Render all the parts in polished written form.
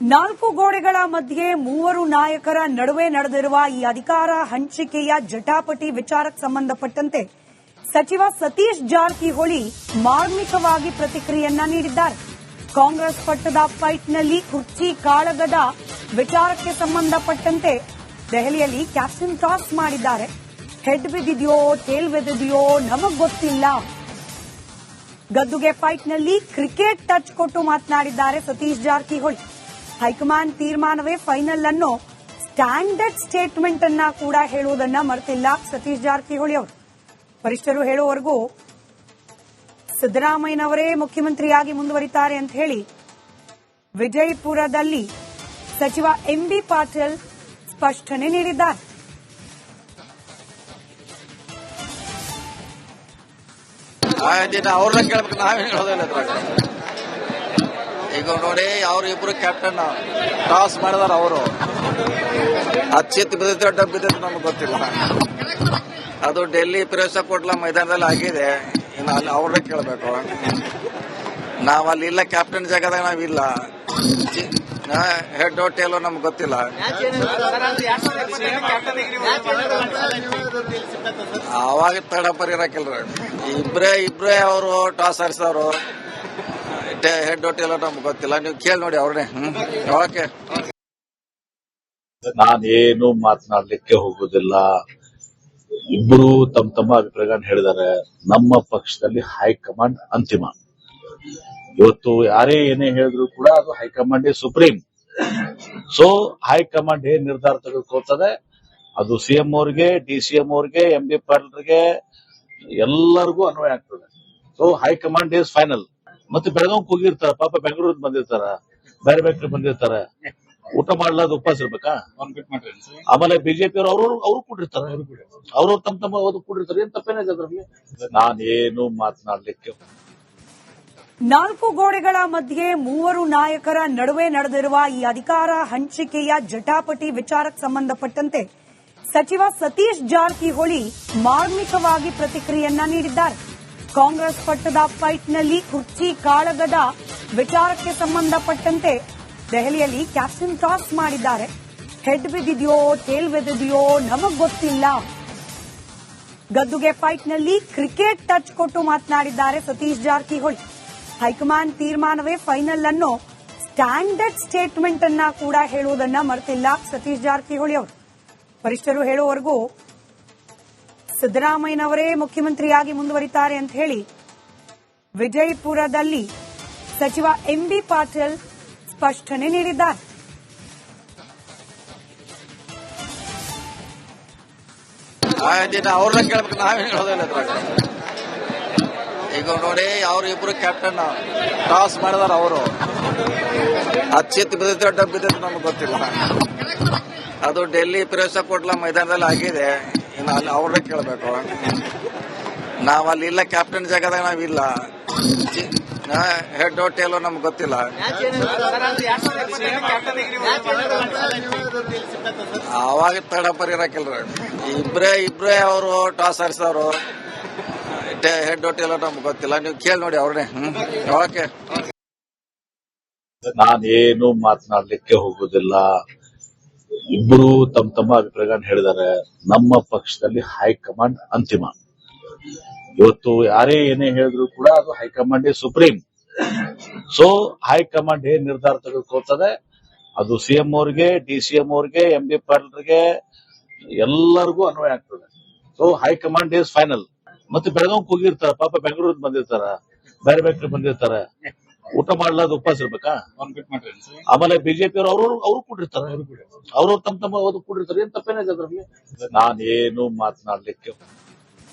ನಾಲ್ಕು ಗೋಡೆಗಳ ಮಧ್ಯೆ ಮೂವರು ನಾಯಕರ ನಡುವೆ ನಡೆದಿರುವ ಈ ಅಧಿಕಾರ ಹಂಚಿಕೆಯ ಜಟಾಪಟಿ ವಿಚಾರಕ್ಕೆ ಸಂಬಂಧಪಟ್ಟಂತೆ ಸಚಿವ ಸತೀಶ್ ಜಾರಕಿಹೊಳಿ ಮಾರ್ಮಿಕವಾಗಿ ಪ್ರತಿಕ್ರಿಯೆಯನ್ನ ನೀಡಿದ್ದಾರೆ. ಕಾಂಗ್ರೆಸ್ ಪಟ್ಟದ ಫೈಟ್ನಲ್ಲಿ ಕುರ್ಚಿ ಕಾಳಗದ ವಿಚಾರಕ್ಕೆ ಸಂಬಂಧಪಟ್ಟಂತೆ ದೆಹಲಿಯಲ್ಲಿ ಕ್ಯಾಪ್ಟನ್ ಟಾಸ್ ಮಾಡಿದ್ದಾರೆ. ಹೆಡ್ ಬಿದ್ದಿದೆಯೋ ಟೇಲ್ ಬಿದ್ದಿದೆಯೋ ನಮಗ್ ಗೊತ್ತಿಲ್ಲ. ಗದ್ದುಗೆ ಫೈಟ್ನಲ್ಲಿ ಕ್ರಿಕೆಟ್ ಟಚ್ ಕೊಟ್ಟು ಮಾತನಾಡಿದ್ದಾರೆ ಸತೀಶ್ ಜಾರಕಿಹೊಳಿ. ಹೈಕಮಾಂಡ್ ತೀರ್ಮಾನವೇ ಫೈನಲ್ ಅನ್ನೋ ಸ್ಟ್ಯಾಂಡರ್ಡ್ ಸ್ಟೇಟ್ಮೆಂಟ್ ಅನ್ನ ಕೂಡ ಹೇಳುವುದನ್ನ ಮರೆತಿಲ್ಲ ಸತೀಶ್ ಜಾರಕಿಹೊಳಿ ಅವರು. ವರಿಷ್ಠರು ಹೇಳುವವರೆಗೂ ಸಿದ್ದರಾಮಯ್ಯನವರೇ ಮುಖ್ಯಮಂತ್ರಿಯಾಗಿ ಮುಂದುವರಿತಾರೆ ಅಂತ ಹೇಳಿ ವಿಜಯಪುರದಲ್ಲಿ ಸಚಿವ ಎಂಬಿ ಪಾಟೀಲ್ ಸ್ಪಷ್ಟನೆ ನೀಡಿದ್ದಾರೆ. ಅವ್ರನ್ನ ಕೇಳ್ಬೇಕು, ನಾವೇನು ಹೇಳೋದಿಲ್ಲ. ಈಗ ನೋಡಿ, ಅವ್ರು ಇಬ್ರು ಕ್ಯಾಪ್ಟನ್ ಟಾಸ್ ಮಾಡಿದಾರ. ಅವರು ಅಚ್ಚಿತ್ ಬಿದ್ದಿದ್ರೆ ಡಬ್ ಬಿದ್ದಿದ್ರೆ ನಮ್ಗೆ ಗೊತ್ತಿಲ್ಲ. ಅದು ಡೆಲ್ಲಿ ಫಿರೋಜ್ ಶಾ ಕೋಟ್ಲಾ ಮೈದಾನದಲ್ಲಿ ಆಗಿದೆ. ಇನ್ನು ಅಲ್ಲಿ ಅವ್ರನ್ನ ಕೇಳಬೇಕು. ನಾವ್ ಅಲ್ಲಿ ಇಲ್ಲ, ಕ್ಯಾಪ್ಟನ್ ಜಾಗದಾಗ ನಾವಿಲ್ಲ. ಹೆಡ್ ಟೇಲೋ ನಮ್ಗೆ ಗೊತ್ತಿಲ್ಲ. ಅವಾಗ ತಡ ಪರಿರಕಿಲ್ರಿ. ಇಬ್ರೇ ಅವರು ಟಾಸ್ ಆರಿಸೋರು. ಹೆಡ್ ಟೇಲೋ ನಮ್ಗೆ ಗೊತ್ತಿಲ್ಲ. ನೀವು ಕೇಳಿ ನೋಡಿ ಅವ್ರನ್ನೇ. ಓಕೆ, ನಾನೇನು ಮಾತನಾಡ್ಲಿಕ್ಕೆ ಹೋಗುದಿಲ್ಲ. ಇಬ್ಬರು ತಮ್ಮ ಅಭಿಪ್ರಾಯಗಳನ್ನು ಹೇಳಿದ್ದಾರೆ. ನಮ್ಮ ಪಕ್ಷದಲ್ಲಿ ಹೈಕಮಾಂಡ್ ಅಂತಿಮ. ಇವತ್ತು ಯಾರೇ ಏನೇ ಹೇಳಿದ್ರು ಕೂಡ ಅದು ಹೈಕಮಾಂಡ್ ಸುಪ್ರೀಂ. ಸೊ ಹೈಕಮಾಂಡ್ ಏನ್ ನಿರ್ಧಾರ ತೆಗೆದುಕೊಳ್ತದೆ ಅದು ಸಿಎಂ ಅವ್ರಿಗೆ, ಡಿಸಿಎಂ ಅವ್ರಿಗೆ, ಎಂಬಿ ಪಾಟೀಲ್ರಿಗೆ ಎಲ್ಲರಿಗೂ ಅನ್ವಯ ಆಗ್ತದೆ. So high command is final. ಮತ್ತೆ ಬೆಳಗಾವಿಗೆ ಹೋಗಿರ್ತಾರ, ಪಾಪ ಬೆಂಗಳೂರಿಗೆ ಬಂದಿರ್ತಾರ, ಬೇರೆ ಬೇರೆ ಬಂದಿರ್ತಾರೆ. ಊಟ ಮಾಡ್ಲಾದ ಉಪವಾಸ ಇರ್ಬೇಕಾ? ಆಮೇಲೆ ಬಿಜೆಪಿ ಅವರು ಕೂಡಿರ್ತಾರೆ. ಅವರು ತಮ್ಮ ಕೂಡಿರ್ತಾರೆ. ಏನ್ ತಪ್ಪೇನಿದೆ ಅದ್ರಲ್ಲಿ? ನಾನೇನು ಮಾತನಾಡ್ಲಿಕ್ಕೆ. ನಾಲ್ಕು ಗೋಡೆಗಳ ಮಧ್ಯೆ ಮೂವರು ನಾಯಕರ ನಡುವೆ ನಡೆದಿರುವ ಈ ಅಧಿಕಾರ ಹಂಚಿಕೆಯ ಜಟಾಪಟಿ ವಿಚಾರಕ್ಕೆ ಸಂಬಂಧಪಟ್ಟಂತೆ ಸಚಿವ ಸತೀಶ್ ಜಾರಕಿಹೊಳಿ ಮಾರ್ಮಿಕವಾಗಿ ಪ್ರತಿಕ್ರಿಯೆಯನ್ನ ನೀಡಿದ್ದಾರೆ. ಕಾಂಗ್ರೆಸ್ ಪಟ್ಟದ ಫೈಟ್ನಲ್ಲಿ ಕುರ್ಚಿ ಕಾಳಗದ ವಿಚಾರಕ್ಕೆ ಸಂಬಂಧಪಟ್ಟಂತೆ ದೆಹಲಿಯಲ್ಲಿ ಕ್ಯಾಪ್ಟನ್ ಟಾಸ್ ಮಾಡಿದ್ದಾರೆ. ಹೆಡ್ ಬಿದ್ದಿದೆಯೋ ಟೇಲ್ ಬಿದ್ದಿದೆಯೋ ನಮಗ್ ಗೊತ್ತಿಲ್ಲ. ಗದ್ದುಗೆ ಫೈಟ್ನಲ್ಲಿ ಕ್ರಿಕೆಟ್ ಟಚ್ ಕೊಟ್ಟು ಮಾತನಾಡಿದ್ದಾರೆ ಸತೀಶ್ ಜಾರಕಿಹೊಳಿ. ಹೈಕಮಾಂಡ್ ತೀರ್ಮಾನವೇ ಫೈನಲ್ ಅನ್ನೋ ಸ್ಟ್ಯಾಂಡರ್ಡ್ ಸ್ಟೇಟ್ಮೆಂಟ್ ಅನ್ನ ಕೂಡ ಹೇಳುವುದನ್ನ ಮರೆತಿಲ್ಲ ಸತೀಶ್ ಜಾರಕಿಹೊಳಿ ಅವರು. ವರಿಷ್ಠರು ಹೇಳುವವರೆಗೂ ಸಿದ್ದರಾಮಯ್ಯನವರೇ ಮುಖ್ಯಮಂತ್ರಿಯಾಗಿ ಮುಂದುವರಿತಾರೆ ಅಂತ ಹೇಳಿ ವಿಜಯಪುರದಲ್ಲಿ ಸಚಿವ ಎಂಬಿ ಪಾಟೀಲ್ ಸ್ಪಷ್ಟನೆ ನೀಡಿದ್ದಾರೆ. ಅವ್ರನ್ನ ಕೇಳ್ಬೇಕು, ನಾವೇನು ಹೇಳೋದಿಲ್ಲ. ಈಗ ನೋಡಿ, ಅವ್ರು ಇಬ್ರು ಕ್ಯಾಪ್ಟನ್ ಟಾಸ್ ಮಾಡಿದಾರ. ಅವರು ಅಚ್ಚಿತ್ ಬಿದ್ದಿದ್ರೆ ಡಬ್ ಬಿದ್ದಿದ್ರೆ ನಮ್ಗೆ ಗೊತ್ತಿಲ್ಲ. ಅದು ಡೆಲ್ಲಿ ಫಿರೋಜ್ ಶಾ ಕೋಟ್ಲಾ ಮೈದಾನದಲ್ಲಿ ಆಗಿದೆ. ಇನ್ನು ಅಲ್ಲಿ ಅವ್ರನ್ನ ಕೇಳಬೇಕು. ನಾವ್ ಅಲ್ಲಿ ಇಲ್ಲ, ಕ್ಯಾಪ್ಟನ್ ಜಾಗದಾಗ ನಾವಿಲ್ಲ. ಹೆಡ್ ಟೇಲೋ ನಮ್ಗೆ ಗೊತ್ತಿಲ್ಲ. ಅವಾಗ ತಡ ಪರಿರಕಿಲ್ರಿ. ಇಬ್ರೇ ಅವರು ಟಾಸ್ ಆರಿಸೋರು. ಹೆಡ್ ಟೇಲೋ ನಮ್ಗೆ ಗೊತ್ತಿಲ್ಲ. ನೀವು ಕೇಳಿ ನೋಡಿ ಅವ್ರನ್ನೇ. ಓಕೆ, ನಾನೇನು ಮಾತನಾಡ್ಲಿಕ್ಕೆ ಹೋಗುದಿಲ್ಲ. ಇಬ್ಬರು ತಮ್ಮ ಅಭಿಪ್ರಾಯಗಳನ್ನು ಹೇಳಿದ್ದಾರೆ. ನಮ್ಮ ಪಕ್ಷದಲ್ಲಿ ಹೈಕಮಾಂಡ್ ಅಂತಿಮ. ಇವತ್ತು ಯಾರೇ ಏನೇ ಹೇಳಿದ್ರು ಕೂಡ ಅದು ಹೈಕಮಾಂಡ್ ಸುಪ್ರೀಂ. ಸೊ ಹೈಕಮಾಂಡ್ ಏನ್ ನಿರ್ಧಾರ ತೆಗೆದುಕೊಳ್ತದೆ ಅದು ಸಿಎಂ ಅವ್ರಿಗೆ, ಡಿಸಿಎಂ ಅವ್ರಿಗೆ, ಎಂಬಿ ಪಾಟೀಲ್ರಿಗೆ ಎಲ್ಲರಿಗೂ ಅನ್ವಯ ಆಗ್ತದೆ. So high command is final. ಮತ್ತೆ ಬೆಳಗಾವಿಗೆ ಹೋಗಿರ್ತಾರ, ಪಾಪ ಬೆಂಗಳೂರಿಗೆ ಬಂದಿರ್ತಾರ, ಬೇರೆ ಬೇರೆ ಬಂದಿರ್ತಾರೆ. ಊಟ ಮಾಡ್ಲಾದ ಉಪವಾಸ ಇರ್ಬೇಕಾ? ಆಮೇಲೆ ಬಿಜೆಪಿ ಅವರು ಕೂಡಿರ್ತಾರೆ. ಅವರು ತಮ್ಮ ಕೂಡಿರ್ತಾರೆ. ಏನ್ ತಪ್ಪೇನಿದೆ ಅದ್ರಲ್ಲಿ? ನಾನೇನು ಮಾತನಾಡ್ಲಿಕ್ಕೆ.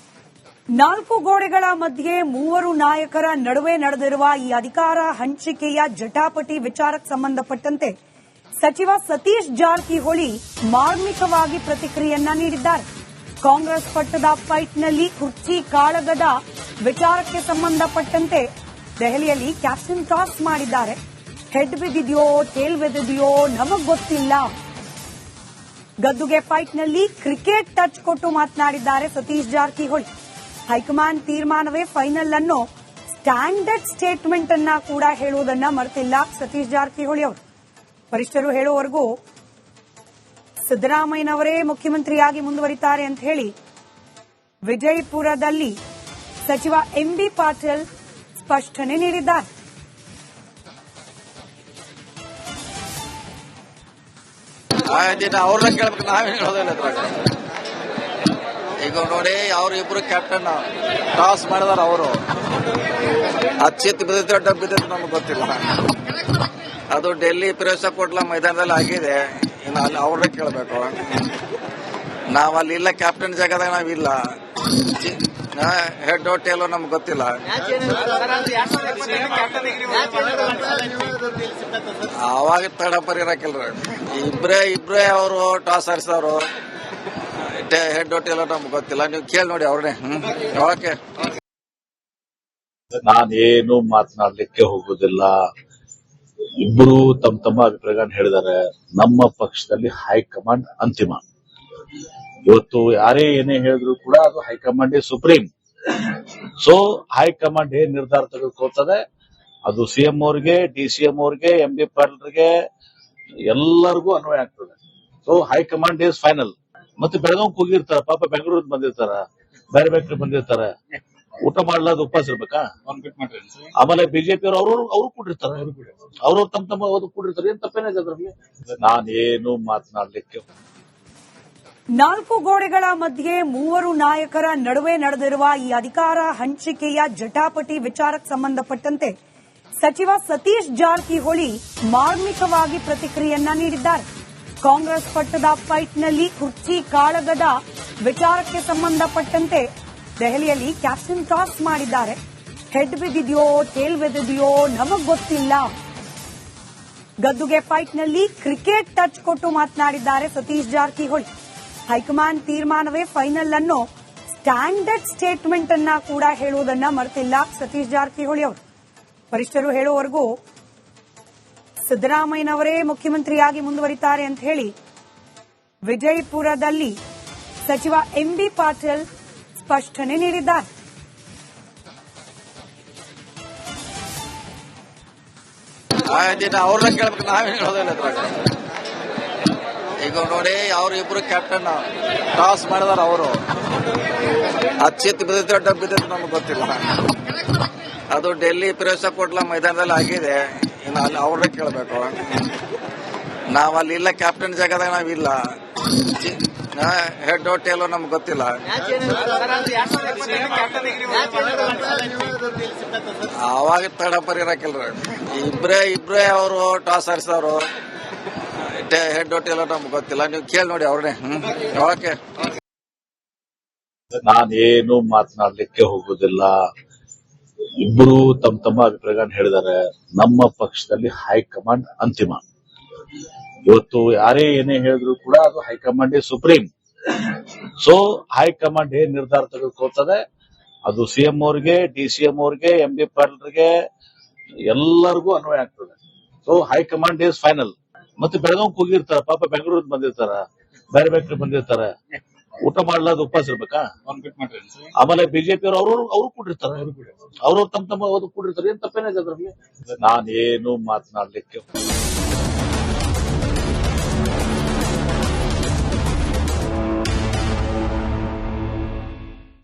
ನಾಲ್ಕು ಗೋಡೆಗಳ ಮಧ್ಯೆ ಮೂವರು ನಾಯಕರ ನಡುವೆ ನಡೆದಿರುವ ಈ ಅಧಿಕಾರ ಹಂಚಿಕೆಯ ಜಟಾಪಟಿ ವಿಚಾರಕ್ಕೆ ಸಂಬಂಧಪಟ್ಟಂತೆ ಸಚಿವ ಸತೀಶ್ ಜಾರಕಿಹೊಳಿ ಮಾರ್ಮಿಕವಾಗಿ ಪ್ರತಿಕ್ರಿಯೆಯನ್ನ ನೀಡಿದ್ದಾರೆ. ಕಾಂಗ್ರೆಸ್ ಪಟ್ಟದ ಫೈಟ್ನಲ್ಲಿ ಕುರ್ಚಿ ಕಾಳಗದ ವಿಚಾರಕ್ಕೆ ಸಂಬಂಧಪಟ್ಟಂತೆ ದೆಹಲಿಯಲ್ಲಿ ಕ್ಯಾಪ್ಟನ್ ಟಾಸ್ ಮಾಡಿದ್ದಾರೆ. ಹೆಡ್ ಬಿದ್ದಿದೆಯೋ ಟೇಲ್ ಬಿದ್ದಿದೆಯೋ ನಮಗ್ ಗೊತ್ತಿಲ್ಲ. ಗದ್ದುಗೆ ಫೈಟ್ನಲ್ಲಿ ಕ್ರಿಕೆಟ್ ಟಚ್ ಕೊಟ್ಟು ಮಾತನಾಡಿದ್ದಾರೆ ಸತೀಶ್ ಜಾರಕಿಹೊಳಿ. ಹೈಕಮಾಂಡ್ ತೀರ್ಮಾನವೇ ಫೈನಲ್ ಅನ್ನೋ ಸ್ಟ್ಯಾಂಡರ್ಡ್ ಸ್ಟೇಟ್ಮೆಂಟ್ ಅನ್ನ ಕೂಡ ಹೇಳುವುದನ್ನ ಮರೆತಿಲ್ಲ ಸತೀಶ್ ಜಾರಕಿಹೊಳಿ ಅವರು. ವರಿಷ್ಠರು ಹೇಳುವವರೆಗೂ ಸಿದ್ದರಾಮಯ್ಯನವರೇ ಮುಖ್ಯಮಂತ್ರಿಯಾಗಿ ಮುಂದುವರಿತಾರೆ ಅಂತ ಹೇಳಿ ವಿಜಯಪುರದಲ್ಲಿ ಸಚಿವ ಎಂಬಿ ಪಾಟೀಲ್ ಸ್ಪಷ್ಟನೆ ನೀಡಿದ್ದಾರೆ. ಅವ್ರನ್ನ ಕೇಳ್ಬೇಕು, ನಾವೇನು ಹೇಳೋದಿಲ್ಲ. ಈಗ ನೋಡಿ, ಅವ್ರು ಇಬ್ರು ಕ್ಯಾಪ್ಟನ್ ಟಾಸ್ ಮಾಡಿದಾರ. ಅವರು ಅಚ್ಚಿತ್ ಬಿದ್ದಿದ್ರೆ ಡಬ್ ಬಿದ್ದಿದ್ರೆ ನಮ್ಗೆ ಗೊತ್ತಿಲ್ಲ. ಅದು ಡೆಲ್ಲಿ ಫಿರೋಜ್ ಕೋಟ್ಲಾ ಮೈದಾನದಲ್ಲಿ ಆಗಿದೆ. ಇನ್ನು ಅಲ್ಲಿ ಅವ್ರನ್ನ ಕೇಳಬೇಕು. ನಾವ್ ಅಲ್ಲಿ ಇಲ್ಲ, ಕ್ಯಾಪ್ಟನ್ ಜಾಗದಾಗ ನಾವಿಲ್ಲ. ಹೆಡ್ ಹೋಟೆಲ್ ನಮ್ಗೆ ಗೊತ್ತಿಲ್ಲ. ಅವಾಗ ತಡ ಪರಿರಕಿಲ್ರಿ. ಇಬ್ರೇ ಅವರು ಟಾಸ್ ಆರಿಸೋರು. ಹೆಡ್ ಹೋಟೆಲ್ ನಮ್ಗೆ ಗೊತ್ತಿಲ್ಲ. ನೀವು ಕೇಳಿ ನೋಡಿ ಅವ್ರನ್ನೇ. ಓಕೆ, ನಾನೇನು ಮಾತನಾಡ್ಲಿಕ್ಕೆ ಹೋಗುದಿಲ್ಲ. ಇಬ್ಬರು ತಮ್ಮ ಅಭಿಪ್ರಾಯಗಳನ್ನ ಹೇಳಿದ್ದಾರೆ. ನಮ್ಮ ಪಕ್ಷದಲ್ಲಿ ಹೈಕಮಾಂಡ್ ಅಂತಿಮ. ಇವತ್ತು ಯಾರೇ ಏನೇ ಹೇಳಿದ್ರು ಕೂಡ ಅದು ಹೈಕಮಾಂಡ್ ಸುಪ್ರೀಂ. ಸೊ ಹೈಕಮಾಂಡ್ ಏನ್ ನಿರ್ಧಾರ ತೆಗೆದುಕೊಳ್ತದೆ ಅದು ಸಿಎಂ ಅವ್ರಿಗೆ, ಡಿಸಿಎಂ ಅವ್ರಿಗೆ, ಎಂಬಿ ಪಾಟೀಲ್ರಿಗೆ ಎಲ್ಲರಿಗೂ ಅನ್ವಯ ಆಗ್ತದೆ. So high command is final. ಮತ್ತೆ ಬೆಳಗಾವ್ ಹೋಗಿರ್ತಾರ, ಪಾಪ ಬೆಂಗಳೂರಿಗೆ ಬಂದಿರ್ತಾರ, ಬೇರೆ ಬೇರೆ ಬಂದಿರ್ತಾರೆ. ಊಟ ಮಾಡ್ಲಾದ ಉಪವಾಸ ಇರ್ಬೇಕಾ? ಆಮೇಲೆ ಬಿಜೆಪಿ ಅವರು ಕೂಡಿರ್ತಾರೆ. ಅವರು ತಮ್ಮ ಕೂಡಿರ್ತಾರೆ. ಏನ್ ತಪ್ಪೇನಿದೆ ಅದ್ರಲ್ಲಿ? ನಾನೇನು ಮಾತನಾಡ್ಲಿಕ್ಕೆ. 4 ಗೋಡೆಗಳ ಮಧ್ಯೆ 3 ನಾಯಕರ ನಡುವೆ ನಡೆದಿರುವ ಈ ಅಧಿಕಾರ ಹಂಚಿಕೆಯ ಜಟಾಪಟಿ ವಿಚಾರಕ್ಕೆ ಸಂಬಂಧಪಟ್ಟಂತೆ ಸಚಿವ ಸತೀಶ್ ಜಾರಕಿಹೊಳಿ ಮಾರ್ಮಿಕವಾಗಿ ಪ್ರತಿಕ್ರಿಯೆಯನ್ನ ನೀಡಿದ್ದಾರೆ. ಕಾಂಗ್ರೆಸ್ ಪಟ್ಟದ ಫೈಟ್ನಲ್ಲಿ ಕುರ್ಚಿ ಕಾಳಗದ ವಿಚಾರಕ್ಕೆ ಸಂಬಂಧಪಟ್ಟಂತೆ ದೆಹಲಿಯಲ್ಲಿ ಕ್ಯಾಪ್ಟನ್ ಟಾಸ್ ಮಾಡಿದ್ದಾರೆ. ಹೆಡ್ ಬಿದ್ದಿದೆಯೋ ಟೇಲ್ ಬಿದ್ದಿದೆಯೋ ನಮಗ್ ಗೊತ್ತಿಲ್ಲ. ಗದ್ದುಗೆ ಫೈಟ್ನಲ್ಲಿ ಕ್ರಿಕೆಟ್ ಟಚ್ ಕೊಟ್ಟು ಮಾತನಾಡಿದ್ದಾರೆ ಸತೀಶ್ ಜಾರಕಿಹೊಳಿ. ಹೈಕಮಾಂಡ್ ತೀರ್ಮಾನವೇ ಫೈನಲ್ ಅನ್ನೋ ಸ್ಟ್ಯಾಂಡರ್ಡ್ ಸ್ಟೇಟ್ಮೆಂಟ್ ಅನ್ನ ಕೂಡ ಹೇಳುವುದನ್ನ ಮರೆತಿಲ್ಲ ಸತೀಶ್ ಜಾರಕಿಹೊಳಿ ಅವರು. ವರಿಷ್ಠರು ಹೇಳುವವರೆಗೂ ಸಿದ್ದರಾಮಯ್ಯನವರೇ ಮುಖ್ಯಮಂತ್ರಿಯಾಗಿ ಮುಂದುವರಿತಾರೆ ಅಂತ ಹೇಳಿ ವಿಜಯಪುರದಲ್ಲಿ ಸಚಿವ ಎಂಬಿ ಪಾಟೀಲ್ ಸ್ಪಷ್ಟನೆ ನೀಡಿದ್ದಾರೆ. ಅವ್ರನ್ನ ಕೇಳ್ಬೇಕು, ನಾವೇನು ಹೇಳೋದಿಲ್ಲ. ಈಗ ನೋಡಿ, ಅವ್ರು ಇಬ್ರು ಕ್ಯಾಪ್ಟನ್ ಟಾಸ್ ಮಾಡಿದಾರ. ಅವರು ಅಚ್ಚಿತ್ ಬಿದ್ದಿದ್ರೆ ಡಬ್ ಬಿದ್ದಿದ್ರೆ ನಮ್ಗೆ ಗೊತ್ತಿಲ್ಲ. ಅದು ಡೆಲ್ಲಿ ಫಿರೋಜ್ ಕೋಟ್ಲಾ ಮೈದಾನದಲ್ಲಿ ಆಗಿದೆ. ಇನ್ನು ಅಲ್ಲಿ ಅವ್ರನ್ನ ಕೇಳಬೇಕು. ನಾವ್ ಅಲ್ಲಿ ಇಲ್ಲ, ಕ್ಯಾಪ್ಟನ್ ಜಾಗದಾಗ ನಾವಿಲ್ಲ. ಹೆಡ್ ಹೋಟೆಲ್ ನಮ್ಗೆ ಗೊತ್ತಿಲ್ಲ. ಅವಾಗ ತಡ ಪರಿರಕಿಲ್ರಿ. ಇಬ್ರೇ ಅವರು ಟಾಸ್ ಆರಿಸೋರು. ಹೆಡ್ ಹೋಟೆಲ್ ನಮ್ಗೆ ಗೊತ್ತಿಲ್ಲ. ನೀವು ಕೇಳಿ ನೋಡಿ ಅವ್ರನ್ನೇ. ಓಕೆ, ನಾನೇನು ಮಾತನಾಡ್ಲಿಕ್ಕೆ ಹೋಗುದಿಲ್ಲ. ಇಬ್ಬರು ತಮ್ಮ ಅಭಿಪ್ರಾಯಗಳನ್ನ ಹೇಳಿದ್ದಾರೆ. ನಮ್ಮ ಪಕ್ಷದಲ್ಲಿ ಹೈಕಮಾಂಡ್ ಅಂತಿಮ. ಇವತ್ತು ಯಾರೇ ಏನೇ ಹೇಳಿದ್ರು ಕೂಡ ಅದು ಹೈಕಮಾಂಡ್ ಸುಪ್ರೀಂ. ಸೊ ಹೈಕಮಾಂಡ್ ಏನ್ ನಿರ್ಧಾರ ತೆಗೆದುಕೊಳ್ತದೆ ಅದು ಸಿಎಂ ಅವ್ರಿಗೆ, ಡಿಸಿಎಂ ಅವ್ರಿಗೆ, ಎಂಬಿ ಪಾಟೀಲ್ರಿಗೆ ಎಲ್ಲರಿಗೂ ಅನ್ವಯ ಆಗ್ತದೆ. So high command is final. ಮತ್ತೆ ಬೆಳಗಾವ್ ಹೋಗಿರ್ತಾರ, ಪಾಪ ಬೆಂಗಳೂರಿಗೆ ಬಂದಿರ್ತಾರ, ಬೇರೆ ಬೇರೆ ಬಂದಿರ್ತಾರೆ. ಊಟ ಮಾಡ್ಲಾದ ಉಪವಾಸ ಇರ್ಬೇಕಾ? ಆಮೇಲೆ ಬಿಜೆಪಿ ಅವರು ಕೂಡಿರ್ತಾರೆ. ಅವರು ತಮ್ಮ ಕೂಡಿರ್ತಾರೆ. ಏನ್ ತಪ್ಪೇನಿದೆ ಅದ್ರಲ್ಲಿ? ನಾನೇನು ಮಾತನಾಡ್ಲಿಕ್ಕೆ